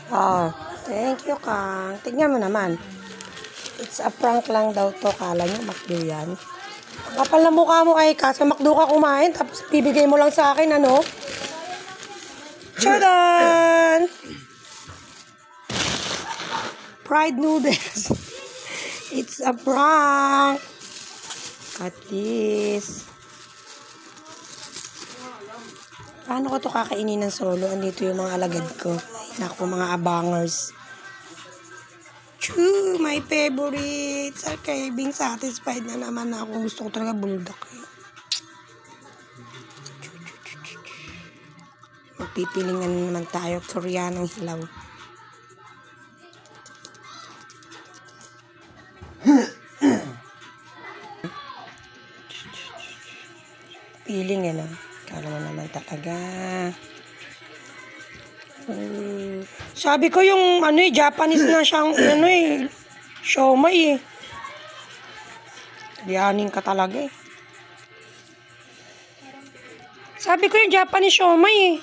Oh, thank you, Kang. Tignan mo naman. It's a prank lang daw to. Kala nyo, McDo yan. Ang kapal na mukha mo ay ka. Sa McDo ka kumain, tapos bibigay mo lang sa akin, ano? Chadan! Fried noodles. It's a prank. At least. Paano ko to kakainin ng solo? Andito yung mga alagad ko. Ay, naku, mga abangers. Choo, my favorite. Okay, being satisfied na naman ako. Gusto ko talaga bulldog. Magpipilingan naman tayo. Koreanong hilaw. Piling eh, no? Kala mo naman talaga. Sabi ko yung ano eh, Japanese na siyang ano eh, siomai eh. Lianin ka talaga eh. Sabi ko yung Japanese siomai eh.